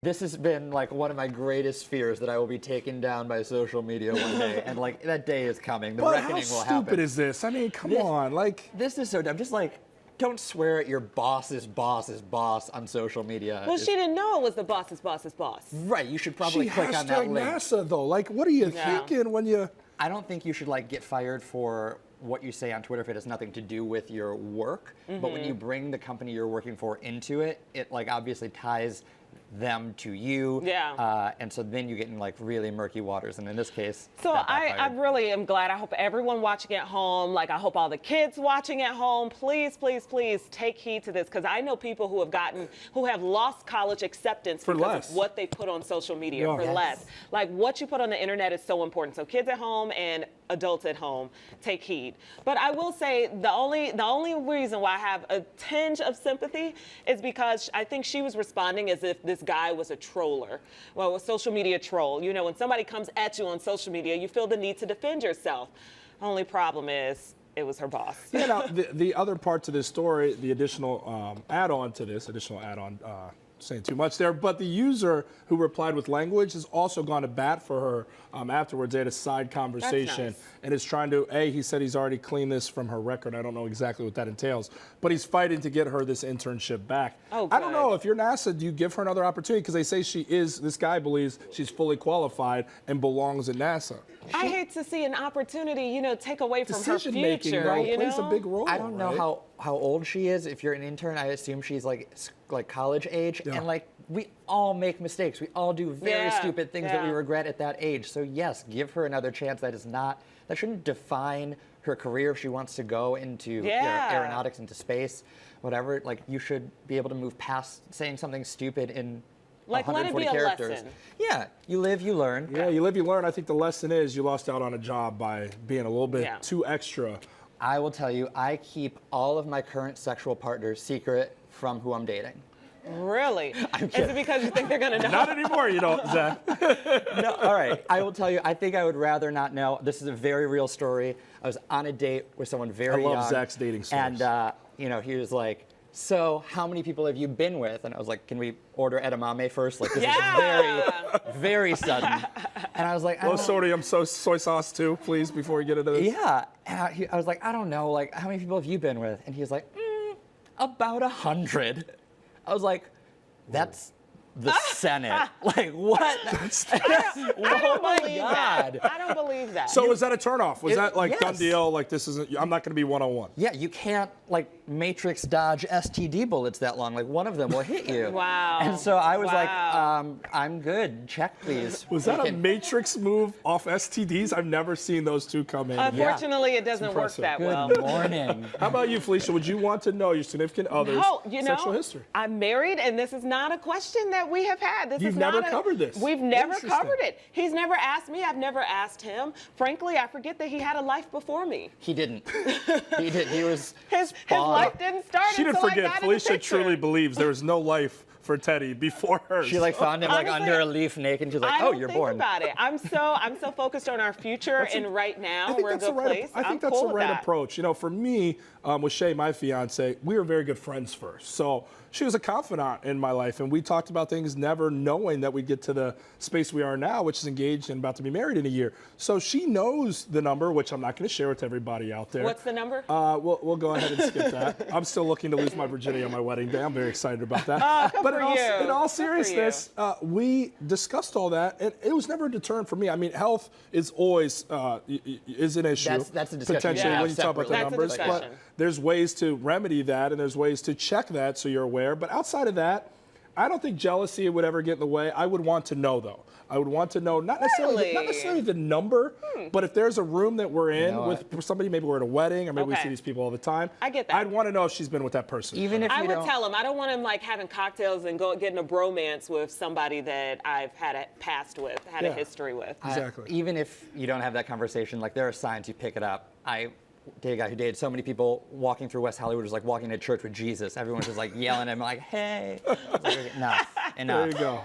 This has been like one of my greatest fears that I will be taken down by social media one day, and like that day is coming. The reckoning will happen. How stupid is this? I mean, come on, like this is so dumb. Just like, don't swear at your boss's boss on social media. Well, she didn't know it was the boss's boss's boss. Right. You should probably she click on that hashtag link. NASA though. Like, what are you thinking when you? I don't think you should like get fired for what you say on Twitter if it has nothing to do with your work. But when you bring the company you're working for into it, it like obviously ties them to you. Yeah. And so then you get in like really murky waters. And in this case, So I really am glad. I hope everyone watching at home, like I hope all the kids watching at home, please, please, please take heed to this, because I know people who have lost college acceptance because of what they put on social media for less. Like what you put on the internet is so important. So kids at home and adults at home, take heed. But I will say the only reason why I have a tinge of sympathy is because I think she was responding as if this guy was a troller, well, a social media troll. You know, when somebody comes at you on social media, you feel the need to defend yourself. Only problem is it was her boss. You know, the other part to this story, the additional add-on to this, saying too much there, but the user who replied with language has also gone to bat for her afterwards. They had a side conversation and is trying to, he said he's already cleaned this from her record. I don't know exactly what that entails, but he's fighting to get her this internship back. Oh, I don't know, if you're NASA, do you give her another opportunity? Because they say this guy believes she's fully qualified and belongs at NASA. I hate to see an opportunity, you know, take away from her future. Decision-making, you know? plays a big role. I don't know how old she is. If you're an intern, I assume she's like college age. And like we all make mistakes. We all do very stupid things that we regret at that age. So yes, give her another chance. That shouldn't define her career if she wants to go into aeronautics, into space, whatever. Like you should be able to move past saying something stupid in like, 140 let it be characters. a lesson. Yeah, you live, you learn. Yeah, you live, you learn. I think the lesson is you lost out on a job by being a little bit too extra. I will tell you, I keep all of my current sexual partners secret from who I'm dating. Really? Is it because you think they're going to know? Not anymore, you know, Zach. No, all right. I will tell you, I think I would rather not know. This is a very real story. I was on a date with someone very young. I love Zach's dating stories. And, you know, he was like, so how many people have you been with? And I was like, can we order edamame first? Like, this is very, very sudden. And I was like, low sodium soy sauce too, please, before we get into this. Yeah. And I was like, I don't know, like, how many people have you been with? And he was like, about 100. I was like, that's the Senate. Like, what? I don't believe that. I don't believe that. So was that a turnoff? Was that like done deal? Like this isn't, I'm not going to be one-on-one. Yeah, you can't like matrix dodge STD bullets that long. Like one of them will hit you. Wow. And so I was like, I'm good. Check, please. Was that a matrix move off STDs? I've never seen those two come in. Unfortunately, it doesn't work that well. Good morning. How about you, Felicia? Would you want to know your significant other's sexual history? I'm married, and this is not a question that we have had. You've never covered this. We've never covered it. He's never asked me. I've never asked him. Frankly, I forget that he had a life before me. He didn't. He did. He was his life didn't start. She didn't forget. Felicia truly believes there was no life for Teddy before hers. She like found him like under a leaf naked. She's like, oh, you're born. About it. I'm so focused on our future, and right now we're a good place. I think that's the right approach. You know, for me, with Shay, my fiance, we were very good friends first. So she was a confidant in my life, and we talked about things never knowing that we'd get to the space we are now, which is engaged and about to be married in a year. So she knows the number, which I'm not going to share with everybody out there. What's the number? We'll go ahead and skip that. I'm still looking to lose my virginity on my wedding day. I'm very excited about that. But in all seriousness, we discussed all that, and it was never a deterrent for me. I mean, health is always is an issue. That's a discussion. Potentially when you talk about the numbers, but there's ways to remedy that, and there's ways to check that so you're aware. But outside of that, I don't think jealousy would ever get in the way. I would want to know, though. I would want to know not necessarily the number, but if there's a room that we're in with somebody, maybe we're at a wedding, or maybe we see these people all the time. I get that. I'd want to know if she's been with that person. Even if I would tell him. I don't want him like having cocktails and getting a bromance with somebody that I've had a past with, had a history with. Exactly. Even if you don't have that conversation, like there are signs you pick it up. I dated a guy who dated so many people walking through West Hollywood was like walking to church with Jesus. Everyone was just like yelling at him like, hey. I was like, enough. There you go.